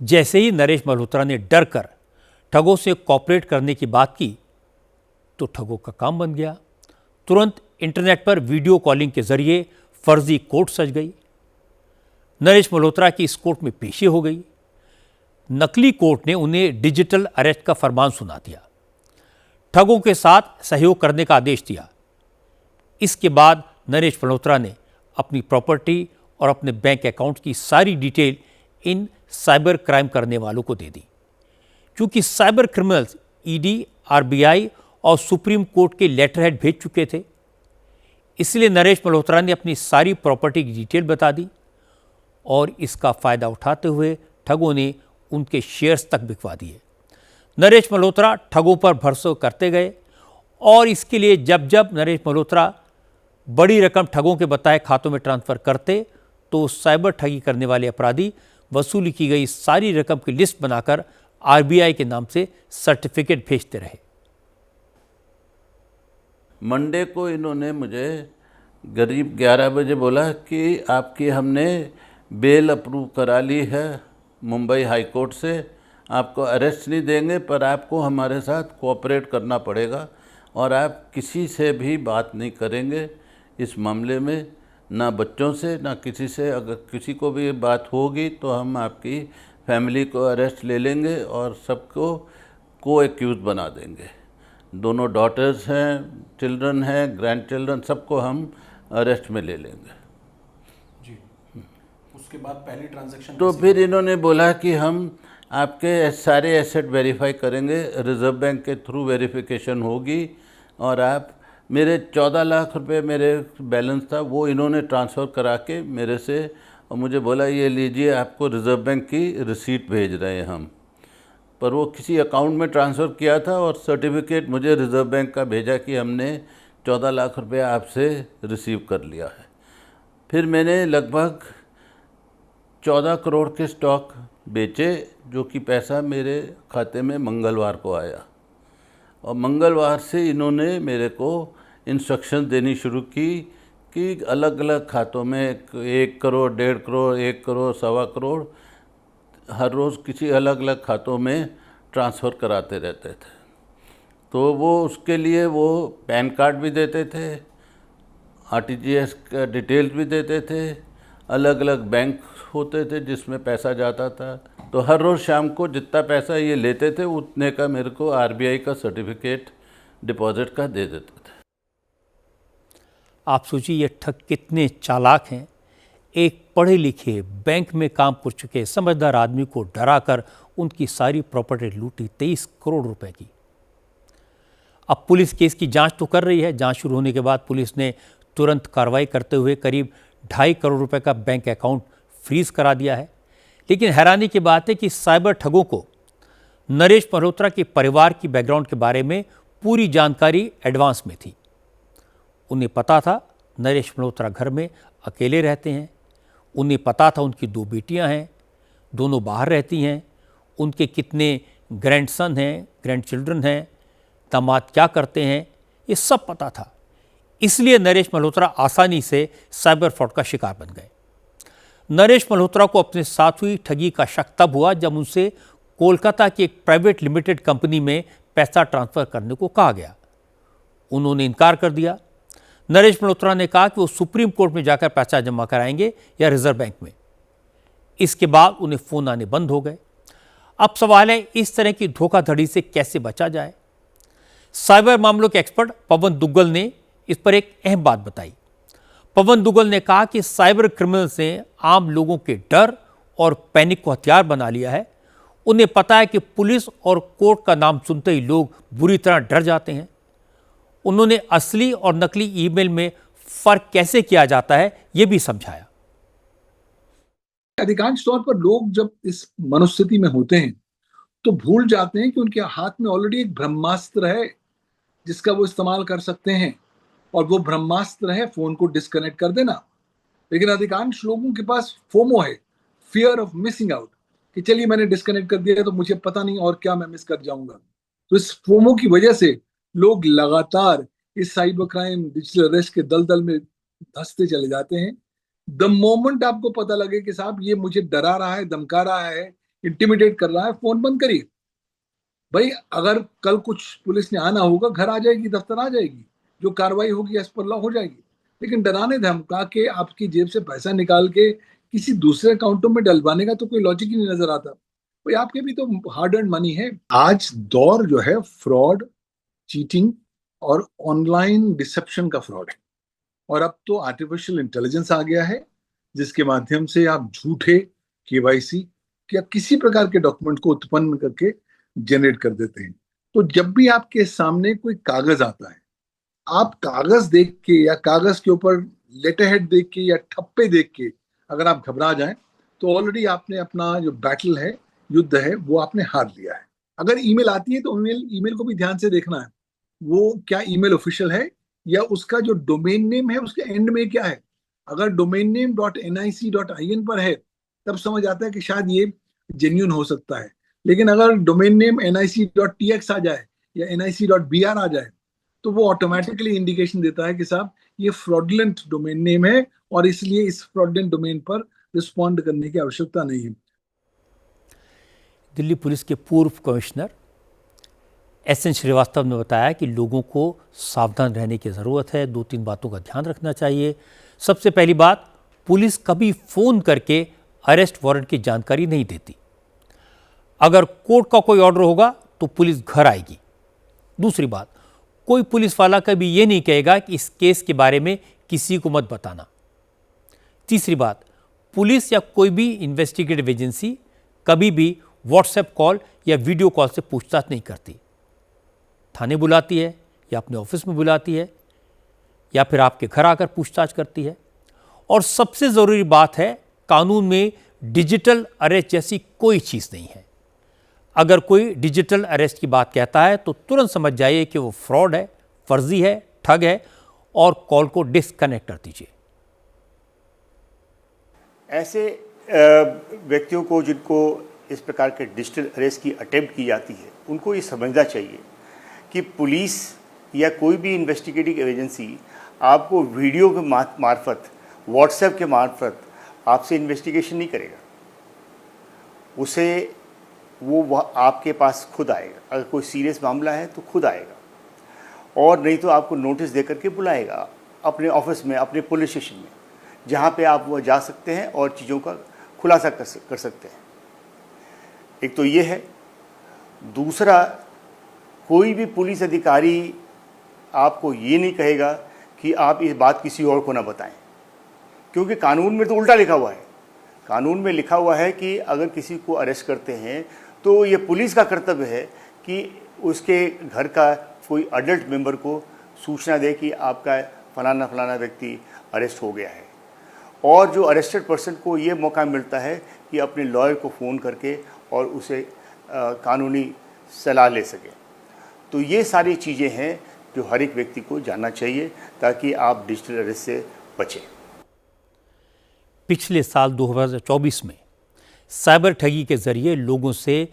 जैसे ही नरेश मल्होत्रा ने डर कर ठगों से कॉपरेट करने की बात की तो ठगों का काम बन गया। तुरंत इंटरनेट पर वीडियो कॉलिंग के जरिए फर्जी कोर्ट सज गई। नरेश मल्होत्रा की इस कोर्ट में पेशी हो गई। नकली कोर्ट ने उन्हें डिजिटल अरेस्ट का फरमान सुना दिया, ठगों के साथ सहयोग करने का आदेश दिया। इसके बाद नरेश मल्होत्रा ने अपनी प्रॉपर्टी और अपने बैंक अकाउंट की सारी डिटेल इन साइबर क्राइम करने वालों को दे दी। क्योंकि साइबर क्रिमिनल्स ईडी, आरबीआई और सुप्रीम कोर्ट के लेटर हेड भेज चुके थे, इसलिए नरेश मल्होत्रा ने अपनी सारी प्रॉपर्टी की डिटेल बता दी और इसका फायदा उठाते हुए ठगों ने उनके शेयर्स तक बिकवा दिए। नरेश मल्होत्रा ठगों पर भरोसा करते गए और इसके लिए जब जब नरेश मल्होत्रा बड़ी रकम ठगों के बताए खातों में ट्रांसफर करते तो साइबर ठगी करने वाले अपराधी वसूली की गई सारी रकम की लिस्ट बनाकर आरबीआई के नाम से सर्टिफिकेट भेजते रहे। मंडे को इन्होंने मुझे करीब 11 बजे बोला कि आपकी हमने बेल अप्रूव करा ली है मुंबई हाई कोर्ट से, आपको अरेस्ट नहीं देंगे पर आपको हमारे साथ कोऑपरेट करना पड़ेगा और आप किसी से भी बात नहीं करेंगे इस मामले में, ना बच्चों से ना किसी से। अगर किसी को भी बात होगी तो हम आपकी फैमिली को अरेस्ट ले लेंगे और सबको को एक्यूज बना देंगे। दोनों डॉटर्स हैं, चिल्ड्रन हैं, ग्रैंड चिल्ड्रन, सबको हम अरेस्ट में ले लेंगे। जी, उसके बाद पहली ट्रांजैक्शन तो फिर इन्होंने बोला कि हम आपके सारे एसेट वेरीफाई करेंगे, रिजर्व बैंक के थ्रू वेरिफिकेशन होगी और आप मेरे 14 लाख रुपए मेरे बैलेंस था वो इन्होंने ट्रांसफ़र करा के मेरे से, और मुझे बोला ये लीजिए आपको रिजर्व बैंक की रिसीट भेज रहे हैं हम। पर वो किसी अकाउंट में ट्रांसफ़र किया था और सर्टिफिकेट मुझे रिजर्व बैंक का भेजा कि हमने 14 लाख रुपए आपसे रिसीव कर लिया है। फिर मैंने लगभग 14 करोड़ के स्टॉक बेचे, जो कि पैसा मेरे खाते में मंगलवार को आया और मंगलवार से इन्होंने मेरे को इंस्ट्रक्शन देनी शुरू की कि अलग अलग खातों में 1 करोड़, 1.5 करोड़, 1 करोड़, 1.25 करोड़ हर रोज़ किसी अलग अलग खातों में ट्रांसफ़र कराते रहते थे। तो वो उसके लिए वो पैन कार्ड भी देते थे, आरटीजीएस का डिटेल्स भी देते थे, अलग अलग बैंक होते थे जिसमें पैसा जाता था। तो हर रोज़ शाम को जितना पैसा ये लेते थे उतने का मेरे को आरबीआई का सर्टिफिकेट डिपॉजिट का दे देते थे। आप सोचिए ये ठग कितने चालाक हैं। एक पढ़े लिखे बैंक में काम कर चुके समझदार आदमी को डराकर उनकी सारी प्रॉपर्टी लूटी, 23 करोड़ रुपए की। अब पुलिस केस की जांच तो कर रही है। जांच शुरू होने के बाद पुलिस ने तुरंत कार्रवाई करते हुए करीब 2.5 करोड़ रुपए का बैंक अकाउंट फ्रीज करा दिया है। लेकिन हैरानी की बात है कि साइबर ठगों को नरेश मल्होत्रा के परिवार की बैकग्राउंड के बारे में पूरी जानकारी एडवांस में थी। उन्हें पता था नरेश मल्होत्रा घर में अकेले रहते हैं, उन्हें पता था उनकी 2 बेटियां हैं, दोनों बाहर रहती हैं, उनके कितने ग्रैंडसन हैं, ग्रैंड चिल्ड्रन हैं, दामाद क्या करते हैं, ये सब पता था। इसलिए नरेश मल्होत्रा आसानी से साइबर फ्रॉड का शिकार बन गए। नरेश मल्होत्रा को अपने साथ हुई ठगी का शक तब हुआ जब उनसे कोलकाता की एक प्राइवेट लिमिटेड कंपनी में पैसा ट्रांसफर करने को कहा गया। उन्होंने इनकार कर दिया। नरेश मल्होत्रा ने कहा कि वो सुप्रीम कोर्ट में जाकर पैसा जमा कराएंगे या रिजर्व बैंक में। इसके बाद उन्हें फोन आने बंद हो गए। अब सवाल है इस तरह की धोखाधड़ी से कैसे बचा जाए। साइबर मामलों के एक्सपर्ट पवन दुग्गल ने इस पर एक अहम बात बताई। पवन दुग्गल ने कहा कि साइबर क्रिमिनल्स ने आम लोगों के डर और पैनिक को हथियार बना लिया है। उन्हें पता है कि पुलिस और कोर्ट का नाम सुनते ही लोग बुरी तरह डर जाते हैं। उन्होंने असली और नकली ईमेल में फर्क कैसे किया जाता है यह भी समझाया। अधिकांश तौर पर लोग जब इस मनोस्थिति में होते हैं तो भूल जाते हैं कि उनके हाथ में ऑलरेडी एक ब्रह्मास्त्र है जिसका वो इस्तेमाल कर सकते हैं, और वो ब्रह्मास्त्र है फोन को डिस्कनेक्ट कर देना। लेकिन अधिकांश लोगों के पास फोमो है, फियर ऑफ मिसिंग आउट, कि चलिए मैंने डिस्कनेक्ट कर दिया तो मुझे पता नहीं और क्या मैं मिस कर जाऊंगा। तो इस फोमो की वजह से लोग लगातार इस साइबर क्राइम, डिजिटल अरेस्ट के दलदल में धंसते चले जाते हैं। द मोमेंट आपको पता लगे कि साहब ये मुझे डरा रहा है, धमका रहा है, इंटिमिडेट कर रहा है, फोन बंद करिए। भाई अगर कल कुछ पुलिस ने आना होगा, घर आ जाएगी, दफ्तर आ जाएगी, जो कार्रवाई होगी एज पर लॉ हो जाएगी। लेकिन डराने धमका के आपकी जेब से पैसा निकाल के किसी दूसरे अकाउंटों में डलवाने का तो कोई लॉजिक ही नहीं नजर आता। भाई आपके भी तो हार्ड अर्न मनी है। आज दौर जो है फ्रॉड, चीटिंग और ऑनलाइन डिसेप्शन का फ्रॉड है। और अब तो आर्टिफिशियल इंटेलिजेंस आ गया है, जिसके माध्यम से आप झूठे केवाईसी या किसी प्रकार के डॉक्यूमेंट को उत्पन्न करके जनरेट कर देते हैं। तो जब भी आपके सामने कोई कागज आता है, आप कागज देख के या कागज के ऊपर लेटर हेड देख के या ठप्पे देख के अगर आप घबरा जाएं, तो ऑलरेडी आपने अपना जो बैटल है, युद्ध है, वो आपने हार लिया है। अगर ईमेल आती है तो ईमेल को भी ध्यान से देखना है, वो क्या ईमेल ऑफिशियल है या उसका जो डोमेन नेम है उसके एंड में क्या है। अगर डोमेन नेम .nic.in पर है तब समझ आता है कि शायद ये जेन्यून हो सकता है। लेकिन अगर डोमेन नेम nic.tx आ जाए या nic.br आ जाए तो वो ऑटोमेटिकली इंडिकेशन देता है कि साहब ये फ्रॉडलेंट डोमेन नेम है और इसलिए इस फ्रॉडलेंट डोमेन पर रिस्पॉन्ड करने की आवश्यकता नहीं है। दिल्ली पुलिस के पूर्व कमिश्नर SN श्रीवास्तव ने बताया कि लोगों को सावधान रहने की ज़रूरत है। 2-3 बातों का ध्यान रखना चाहिए। सबसे पहली बात, पुलिस कभी फ़ोन करके अरेस्ट वारंट की जानकारी नहीं देती। अगर कोर्ट का कोई ऑर्डर होगा तो पुलिस घर आएगी। दूसरी बात, कोई पुलिस वाला कभी ये नहीं कहेगा कि इस केस के बारे में किसी को मत बताना। तीसरी बात, पुलिस या कोई भी इन्वेस्टिगेटिव एजेंसी कभी भी व्हाट्सएप कॉल या वीडियो कॉल से पूछताछ नहीं करती। थाने बुलाती है या अपने ऑफिस में बुलाती है या फिर आपके घर आकर पूछताछ करती है। और सबसे ज़रूरी बात है, कानून में डिजिटल अरेस्ट जैसी कोई चीज़ नहीं है। अगर कोई डिजिटल अरेस्ट की बात कहता है तो तुरंत समझ जाइए कि वो फ्रॉड है, फर्जी है, ठग है और कॉल को डिस्कनेक्ट कर दीजिए। ऐसे व्यक्तियों को जिनको इस प्रकार के डिजिटल अरेस्ट की अटेम्प्ट की जाती है, उनको ये समझना चाहिए कि पुलिस या कोई भी इन्वेस्टिगेटिव एजेंसी आपको वीडियो के मार्फत, व्हाट्सएप के मार्फत आपसे इन्वेस्टिगेशन नहीं करेगा। उसे वो आपके पास खुद आएगा। अगर कोई सीरियस मामला है तो खुद आएगा, और नहीं तो आपको नोटिस दे करके बुलाएगा अपने ऑफिस में, अपने पुलिस स्टेशन में, जहाँ पे आप वो जा सकते हैं और चीज़ों का खुलासा कर सकते हैं। एक तो ये है। दूसरा, कोई भी पुलिस अधिकारी आपको ये नहीं कहेगा कि आप इस बात किसी और को ना बताएं, क्योंकि कानून में तो उल्टा लिखा हुआ है। कानून में लिखा हुआ है कि अगर किसी को अरेस्ट करते हैं तो ये पुलिस का कर्तव्य है कि उसके घर का कोई अडल्ट मेंबर को सूचना दे कि आपका फलाना फलाना व्यक्ति अरेस्ट हो गया है। और जो अरेस्टेड पर्सन को ये मौका मिलता है कि अपने लॉयर को फ़ोन करके और उसे कानूनी सलाह ले सके। तो ये सारी चीज़ें हैं जो हर एक व्यक्ति को जानना चाहिए ताकि आप डिजिटल अरेस्ट से बचें। पिछले साल 2024 में साइबर ठगी के जरिए लोगों से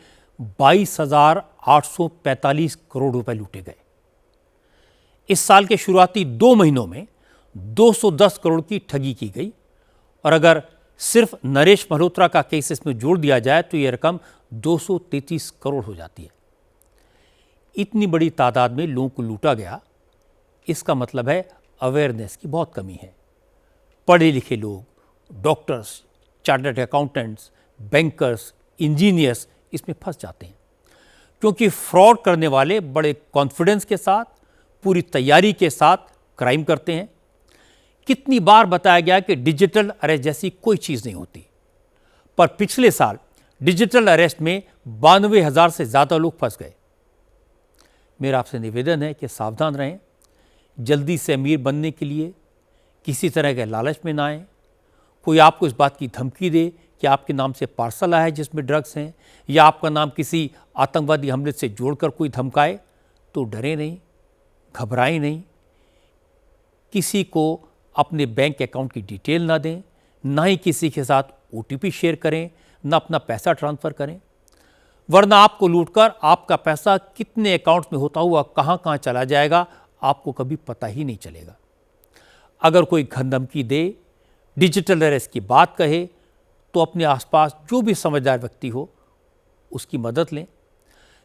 22,845 करोड़ रुपए लूटे गए। इस साल के शुरुआती 2 महीनों में 210 करोड़ की ठगी की गई और अगर सिर्फ नरेश मल्होत्रा का केस इसमें जोड़ दिया जाए तो यह रकम 233 करोड़ हो जाती है। इतनी बड़ी तादाद में लोगों को लूटा गया, इसका मतलब है अवेयरनेस की बहुत कमी है। पढ़े लिखे लोग, doctors, chartered accountants, bankers, engineers इसमें फंस जाते हैं, क्योंकि फ्रॉड करने वाले बड़े कॉन्फिडेंस के साथ, पूरी तैयारी के साथ क्राइम करते हैं। कितनी बार बताया गया कि डिजिटल अरेस्ट जैसी कोई चीज़ नहीं होती, पर पिछले साल डिजिटल अरेस्ट में 92,000 से ज़्यादा लोग फंस गए। मेरा आपसे निवेदन है कि सावधान रहें। जल्दी से अमीर बनने के लिए किसी तरह के लालच में ना आएं। कोई आपको इस बात की धमकी दे कि आपके नाम से पार्सल आया है जिसमें ड्रग्स हैं, या आपका नाम किसी आतंकवादी हमले से जोड़कर कोई धमकाए, तो डरे नहीं, घबराएं नहीं। किसी को अपने बैंक अकाउंट की डिटेल ना दें, ना ही किसी के साथ OTP शेयर करें, ना अपना पैसा ट्रांसफ़र करें, वरना आपको लूटकर आपका पैसा कितने अकाउंट्स में होता हुआ कहाँ कहाँ चला जाएगा आपको कभी पता ही नहीं चलेगा। अगर कोई धमकी दे, डिजिटल अरेस्ट की बात कहे, तो अपने आसपास जो भी समझदार व्यक्ति हो उसकी मदद लें।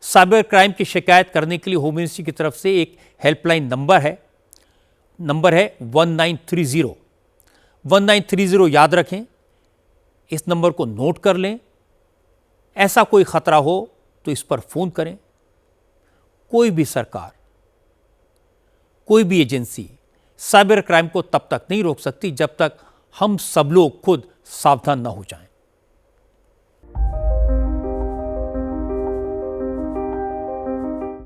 साइबर क्राइम की शिकायत करने के लिए होम मिनिस्ट्री की तरफ से एक हेल्पलाइन नंबर है 1930। 1930 याद रखें, इस नंबर को नोट कर लें। ऐसा कोई खतरा हो तो इस पर फोन करें। कोई भी सरकार, कोई भी एजेंसी साइबर क्राइम को तब तक नहीं रोक सकती जब तक हम सब लोग खुद सावधान न हो जाएं।